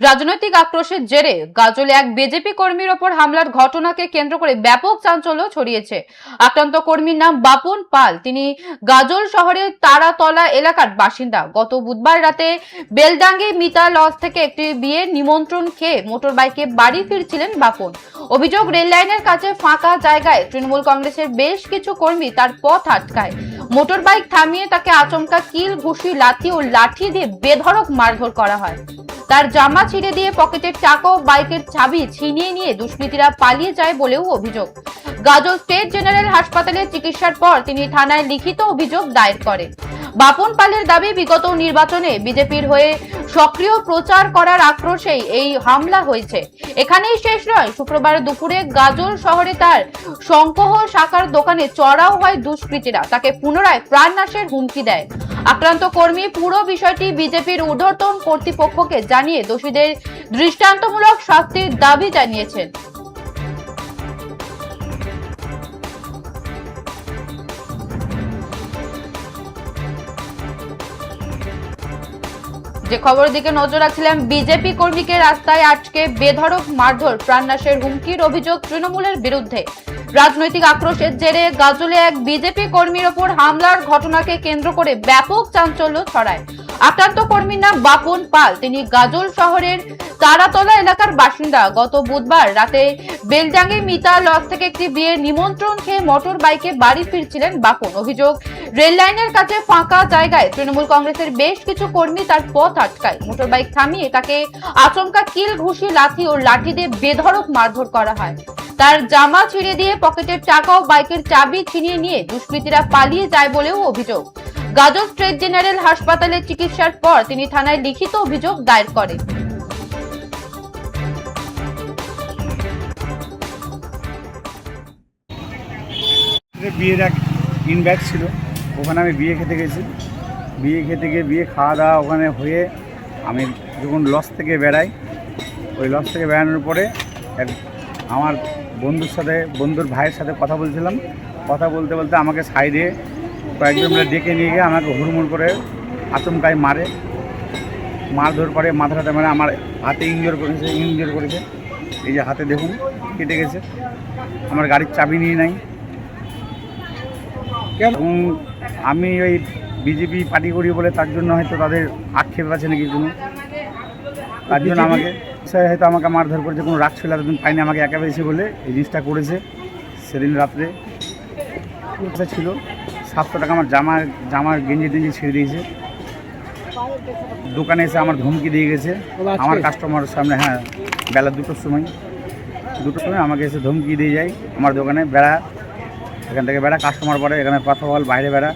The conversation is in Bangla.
রাজনৈতিক আক্রোশের জেরে গাজলে এক বিজেপি কর্মীর ওপর হামলার ঘটনাকে কেন্দ্র করে ব্যাপক চাঞ্চল্য ছড়িয়েছে। আক্রান্ত কর্মীর নাম বাপন পাল। তিনি গাজল শহরের তারাতলা এলাকার বাসিন্দা। গত বুধবার রাতে বেলডাঙ্গি মিতা লজ থেকে একটি বিয়ের নিমন্ত্রণ খেয়ে মোটর বাইকে বাড়ি ফিরছিলেন বাপন। অভিযোগ, রেল লাইনের কাছে ফাঁকা জায়গায় তৃণমূল কংগ্রেসের বেশ কিছু কর্মী তার পথ আটকায়। মোটর বাইক থামিয়ে তাকে আচমকা কিল, ঘুষি, লাথি ও লাঠি দিয়ে বেধড়ক মারধর করা হয়। তার জামা ছিঁড়ে দিয়ে পকেটের টাকা ও বাইকের চাবি ছিনিয়ে নিয়ে দুষ্কৃতীরা পালিয়ে যায় বলেও অভিযোগ। গাজল স্টেট জেনারেল হাসপাতালে চিকিৎসার পর তিনি থানায় লিখিত অভিযোগ দায়ের করেন। বাপন পালের দাবি, বিগত নির্বাচনে বিজেপির হয়ে সক্রিয় প্রচার করার আক্রোশেই এই হামলা হয়েছে। এখানেই শেষ নয়, শুক্রবার দুপুরে গাজল শহরে তার সংকহ শাখার দোকানে চড়াও হয় দুষ্কৃতীরা। তাকে পুনরায় প্রাণনাশের হুমকি দেয়। আক্রান্ত কর্মী পুরো বিষয়টি বিজেপির ঊর্ধ্বতন কর্তৃপক্ষকে জানিয়ে দোষীদের দৃষ্টান্তমূলক শাস্তির দাবি জানিয়েছেন। যে খবরের দিকে নজর রাখছিলাম, বিজেপি কর্মীকে রাস্তায় আটকে বেধড়ক মারধর, প্রাণনাশের হুমকির অভিযোগ তৃণমূলের বিরুদ্ধে। রাজনৈতিক আক্রোশের জেরে গাজলে এক বিজেপি কর্মীর ওপর হামলার ঘটনাকে কেন্দ্র করে ব্যাপক চাঞ্চল্য ছড়ায়। আক্রান্ত কর্মীর নাম বাপন পাল। তিনি গাজল শহরের তারাতলা এলাকার বাসিন্দা। গত বুধবার রাতে বেলডাঙ্গি মিতা লজ থেকে একটি বিয়ের নিমন্ত্রণ খেয়ে মোটর বাইকে বাড়ি ফিরছিলেন বাপন। অভিযোগ, রেল লাইনের কাছে ফাঁকা জায়গায় তৃণমূল কংগ্রেসের বেশ কিছু কর্মী তার পথ আটকায়। মোটর বাইক থামিয়ে তাকে আচমকা কিল, ঘুষি, লাথি ও লাঠি দিয়ে বেধড়ক মারধর করা হয়। তার জামা ছিঁড়ে দিয়ে পকেটের টাকা ও বাইকের চাবি ছিনিয়ে নিয়ে দুষ্কৃতীরা পালিয়ে যায় বলেও অভিযোগ। গাজল স্টেট জেনারেল হাসপাতালে চিকিৎসার পর তিনি থানায় লিখিত অভিযোগ দায়ের করেন। বিয়ের এক ইনভাইট ছিল, ওখানে আমি বিয়ে খেতে গেছি। বিয়ে খেতে গিয়ে বিয়ে খাওয়া দাওয়া ওখানে হয়ে আমি যখন লজ থেকে বেড়াই, ওই লজ থেকে বেড়ানোর পরে আমার বন্ধুর ভাইয়ের সাথে কথা বলছিলাম। কথা বলতে বলতে আমাকে সাইডে কয়েকজন মিলে ডেকে নিয়ে গিয়ে আমাকে হুড়মুড় করে আচমকায় মারধর করে, মাথাটা মানে আমার হাতে ইনজোর করেছে। এই যে হাতে দেখুন কেটে গেছে। আমার গাড়ির চাবি নিয়ে নাই। এবং আমি ওই বিজেপি পার্টি করি বলে তার জন্য হয়তো তাদের আক্ষেপ আছে নাকি কোনো, তার জন্য আমাকে হয়তো আমাকে মারধর করেছে। কোনো রাগ ছিল এতদিন পাইনি, আমাকে একা পেয়েছে বলে এই জিনিসটা করেছে। সেদিন রাত্রে ছিল 700 টাকা আমার জামার গেঞ্জি ছেড়ে দিয়েছে। দোকানে এসে আমার ধমকি দিয়ে গেছে আমার কাস্টমারের সামনে। হ্যাঁ, বেলা 2টোর সময় আমাকে এসে ধমকি দিয়ে যায়। আমার দোকানে বেড়া, এখান থেকে বেড়া, কাস্টমার পরে এখানে কথা বল, বাইরে বেড়া।